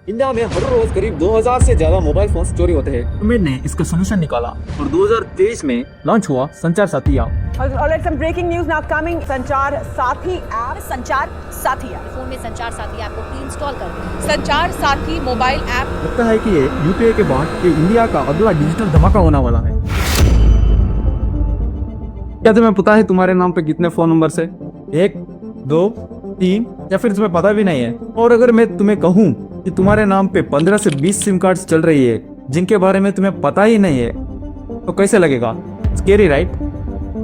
India में हर रोज करीब 2000 से ज्यादा मोबाइल फोन चोरी होते हैं। गवर्नमेंट ने इसका सोल्यूशन निकाला और 2023 में लॉन्च हुआ संचार साथी app. Alright, some breaking news now coming. संचार साथी ऐप फोन में संचार साथी ऐप को प्री इंस्टॉल कर दें। संचार साथी मोबाइल ऐप लगता है कि ये यूपीआई के बाद ये इंडिया का अगला डिजिटल धमाका होने वाला है। क्या तुम्हें पता है तुम्हारे नाम पे कितने फोन नंबर है? 1, 2, 3 या फिर तुम्हें पता भी नहीं है? और अगर मैं तुम्हें कहूँ कि तुम्हारे नाम पे 15 से 20 सिम कार्ड्स चल रही है जिनके बारे में तुम्हें पता ही नहीं है, तो कैसे लगेगा? Scary right?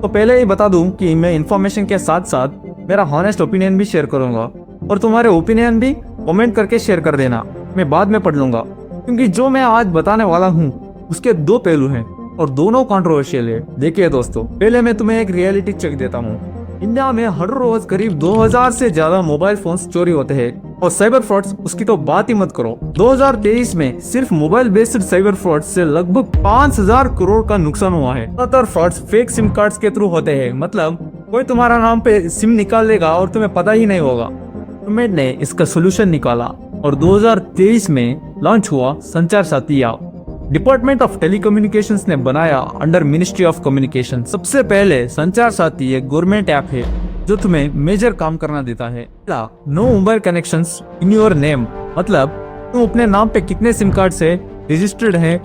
तो पहले ही बता दूं कि मैं इन्फॉर्मेशन के साथ साथ मेरा हॉनेस्ट ओपिनियन भी शेयर करूंगा और तुम्हारे ओपिनियन भी कमेंट करके शेयर कर देना, मैं बाद में पढ़ लूंगा। क्योंकि जो मैं आज बताने वाला हूं उसके 2 पहलू हैं और दोनों कंट्रोवर्शियल है। देखिए दोस्तों, पहले मैं तुम्हें एक रियलिटी चेक देता हूँ। इंडिया में हर रोज करीब 2000 से ज्यादा मोबाइल फोन्स चोरी होते हैं और साइबर फ्रॉड्स उसकी तो बात ही मत करो। 2023 में सिर्फ मोबाइल बेस्ड साइबर फ्रॉड से लगभग 5000 करोड़ का नुकसान हुआ है। ज्यादातर फ्रॉड्स फेक सिम कार्ड्स के थ्रू होते हैं, मतलब कोई तुम्हारा नाम पे सिम निकाल लेगा और तुम्हें पता ही नहीं होगा। गवर्नमेंट ने इसका सोल्यूशन निकाला और 2023 में लॉन्च हुआ संचार साथी ऐप। डिपार्टमेंट ऑफ टेलीकम्युनिकेशंस ने बनाया अंडर मिनिस्ट्री ऑफ कम्युनिकेशन। सबसे पहले संचार साथी एक गवर्नमेंट ऐप है जो तुम्हें मेजर काम करना देता है। No mobile connections in your name, मतलब तुम अपने नाम पे कितने सिम कार्ड से रजिस्टर्ड हैं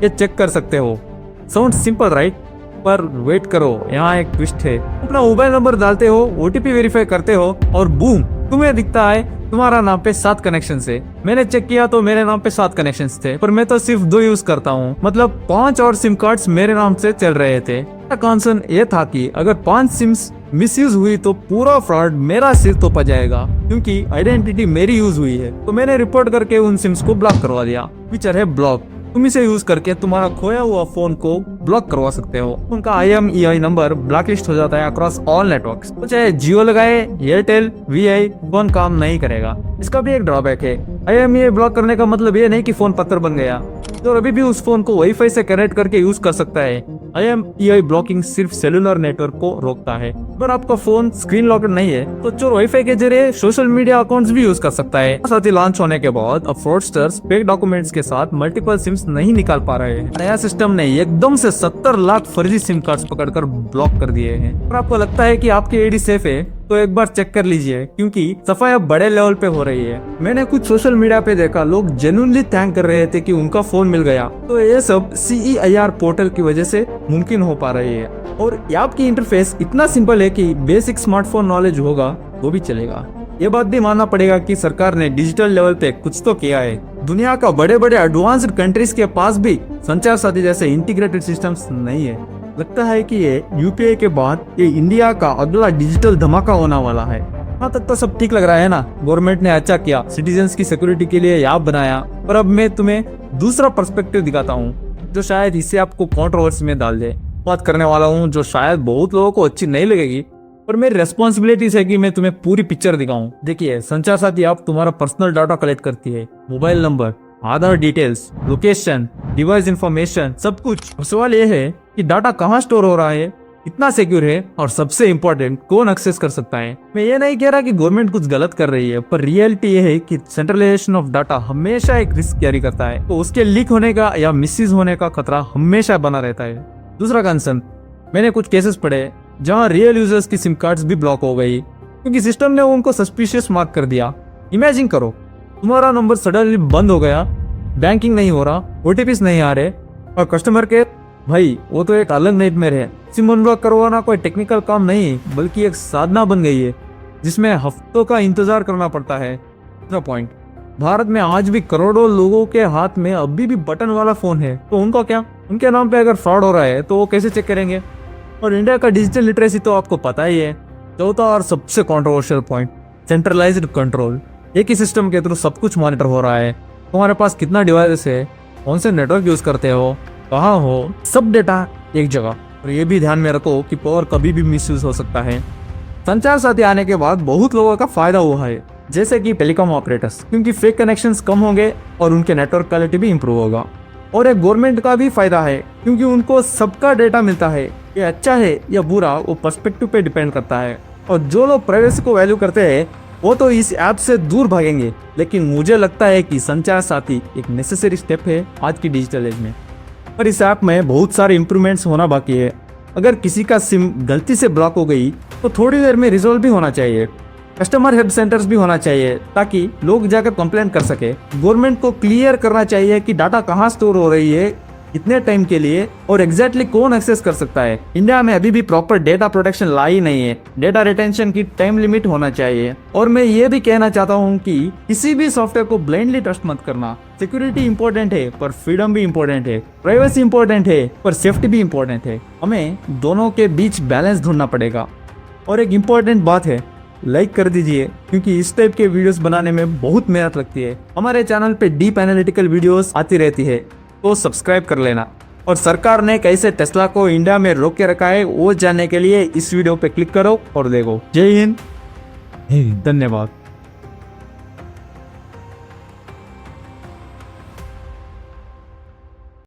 ये चेक कर सकते हो। Sound simple right? पर वेट करो, यहाँ एक ट्विस्ट है। अपना मोबाइल नंबर डालते हो, ओटीपी वेरीफाई करते हो और बूम, तुम्हें दिखता है तुम्हारा नाम पे 7 कनेक्शन है। मैंने चेक किया तो मेरे नाम पे 7 कनेक्शन थे, पर मैं तो सिर्फ 2 यूज करता हूँ, मतलब 5 और सिम कार्ड्स मेरे नाम से चल रहे थे। कंसर्न ये था कि अगर 5 सिम्स मिसयूज हुई तो पूरा फ्रॉड मेरा सिर तो पा जाएगा, क्योंकि आइडेंटिटी मेरी यूज हुई है। तो मैंने रिपोर्ट करके उन सिम्स को ब्लॉक करवा दिया। फीचर है ब्लॉक। तुम इसे यूज करके तुम्हारा खोया हुआ फोन को ब्लॉक करवा सकते हो। उनका IMEI नंबर ब्लैकलिस्ट हो जाता है अक्रॉस ऑल नेटवर्क्स। तो चाहे जियो लगाए, एयरटेल, VI, फोन काम नहीं करेगा। इसका भी एक ड्रॉबैक है। IMEI ब्लॉक करने का मतलब ये नहीं कि फोन पत्थर बन गया, तो अभी भी उस फोन को वाईफाई से कनेक्ट करके यूज कर सकता है। IMEI ब्लॉकिंग सिर्फ सेलुलर नेटवर्क को रोकता है। अगर आपका फोन स्क्रीन लॉक्ड नहीं है तो चोर वाईफाई के जरिए सोशल मीडिया अकाउंट्स भी यूज कर सकता है। साथ ही लॉन्च होने के बाद अब फ्रॉडस्टर्स फेक डॉक्यूमेंट्स के साथ मल्टीपल सिम्स नहीं निकाल पा रहे हैं। नया सिस्टम ने एकदम से 70 लाख फर्जी सिम कार्ड्स पकड़कर ब्लॉक कर दिए हैं। और आपको लगता है कि आपकी आईडी सेफ है तो एक बार चेक कर लीजिए, क्योंकि सफाई अब बड़े लेवल पे हो रही है। मैंने कुछ सोशल मीडिया पे देखा, लोग जेन्युइनली थैंक कर रहे थे कि उनका फोन मिल गया। तो ये सब CEIR पोर्टल की वजह से मुमकिन हो पा रही है। और ऐप की इंटरफेस इतना सिंपल है कि बेसिक स्मार्टफोन नॉलेज होगा वो भी चलेगा। ये बात भी मानना पड़ेगा कि सरकार ने डिजिटल लेवल पे कुछ तो किया है। दुनिया का बड़े बड़े एडवांस्ड कंट्रीज के पास भी संचार साथी जैसे इंटीग्रेटेड सिस्टम्स नहीं है। लगता है कि ये यूपीआई के बाद ये इंडिया का अगला डिजिटल धमाका होने वाला है। यहाँ तक तो सब ठीक लग रहा है ना? गवर्नमेंट ने अच्छा किया, सिटीजन्स की सिक्योरिटी के लिए ऐप बनाया। पर अब मैं तुम्हें दूसरा पर्सपेक्टिव दिखाता हूँ जो शायद इसे आपको कंट्रोवर्सी में डाल दे। बात करने वाला हूँ जो शायद बहुत लोगों को अच्छी नहीं लगेगी, पर मेरी रेस्पॉन्सिबिलिटी है कि मैं तुम्हें पूरी पिक्चर दिखाऊं। देखिए, संचार साथी ऐप तुम्हारा पर्सनल डाटा कलेक्ट करती है, मोबाइल नंबर, आधार डिटेल्स, लोकेशन, डिवाइस इंफॉर्मेशन, सब कुछ। सवाल ये है कि डाटा कहाँ स्टोर हो रहा है, कितना सिक्योर है और सबसे इम्पोर्टेंट कौन एक्सेस कर सकता है। मैं ये नहीं कह रहा कि गवर्नमेंट कुछ गलत कर रही है, पर रियलिटी ये है कि सेंट्रलाइजेशन ऑफ डाटा हमेशा एक रिस्क कैरी करता है, तो उसके लीक होने का या मिसयूज होने का खतरा हमेशा बना रहता है। दूसरा कंसर्न, मैंने कुछ केसेस पढ़े जहां रियल यूजर्स की सिम कार्ड्स भी ब्लॉक हो गई क्योंकि सिस्टम ने उनको सस्पिशियस मार्क कर दिया। इमेजिन करो, तुम्हारा नंबर सडनली बंद हो गया, बैंकिंग नहीं हो रहा, OTPs नहीं आ रहे और कस्टमर केयर, भाई वो तो एक अलग नाइटमेयर है। सिम अनब्लॉक करवाना कोई टेक्निकल काम नहीं बल्कि एक साधना बन गई है जिसमें हफ्तों का इंतजार करना पड़ता है। दूसरा पॉइंट, भारत में आज भी करोड़ों लोगों के हाथ में अभी भी बटन वाला फोन है, तो उनका क्या? उनके नाम पे अगर फ्रॉड हो रहा है तो वो कैसे चेक करेंगे? और इंडिया का डिजिटल लिटरेसी तो आपको पता ही है। चौथा और सबसे कंट्रोवर्शियल पॉइंट, सेंट्रलाइज्ड कंट्रोल। एक ही सिस्टम के थ्रू सब कुछ मॉनिटर हो रहा है। तुम्हारे पास कितना डिवाइस है, कौन से नेटवर्क यूज करते हो, कहाँ हो, सब डेटा एक जगह। और ये भी ध्यान में रखो कि पावर कभी भी मिसयूज हो सकता है। संचार साथी आने के बाद बहुत लोगों का फायदा हुआ है, जैसे कि टेलीकॉम ऑपरेटर्स, क्योंकि फेक कनेक्शंस कम होंगे और उनके नेटवर्क क्वालिटी भी इंप्रूव होगा। और एक गवर्नमेंट का भी फायदा है क्योंकि उनको सबका डेटा मिलता है। ये अच्छा है या बुरा वो पर्सपेक्टिव पे डिपेंड करता है। और जो लोग प्राइवेसी को वैल्यू करते हैं वो तो इस ऐप से दूर भागेंगे, लेकिन मुझे लगता है कि संचार साथी एक नेसेसरी स्टेप है आज की डिजिटल एज में। पर इस ऐप में बहुत सारे इंप्रूवमेंट्स होना बाकी है। अगर किसी का सिम गलती से ब्लॉक हो गई तो थोड़ी देर में रिजोल्व भी होना चाहिए। कस्टमर हेल्प सेंटर्स भी होना चाहिए ताकि लोग जाकर कंप्लेंट कर सके। गवर्नमेंट को क्लियर करना चाहिए कि डाटा कहाँ स्टोर हो रही है, कितने टाइम के लिए और एग्जैक्टली कौन एक्सेस कर सकता है। इंडिया में अभी भी प्रॉपर डेटा प्रोटेक्शन ला ही नहीं है। डेटा रिटेंशन की टाइम लिमिट होना चाहिए। और मैं ये भी कहना चाहता हूँ कि किसी भी सॉफ्टवेयर को ब्लाइंडली ट्रस्ट मत करना। सिक्योरिटी इंपॉर्टेंट है पर फ्रीडम भी इंपॉर्टेंट है, प्राइवेसी इंपॉर्टेंट है पर सेफ्टी भी इंपॉर्टेंट है। हमें दोनों के बीच बैलेंस ढूंढना पड़ेगा। और एक इम्पोर्टेंट बात है, लाइक कर दीजिए क्योंकि इस टाइप के वीडियोस बनाने में बहुत मेहनत लगती है। हमारे चैनल पे डीप एनालिटिकल वीडियोस आती रहती है, तो सब्सक्राइब कर लेना। और सरकार ने कैसे टेस्ला को इंडिया में रोक के रखा है वो जानने के लिए इस वीडियो पे क्लिक करो और देखो। जय हिंद, धन्यवाद।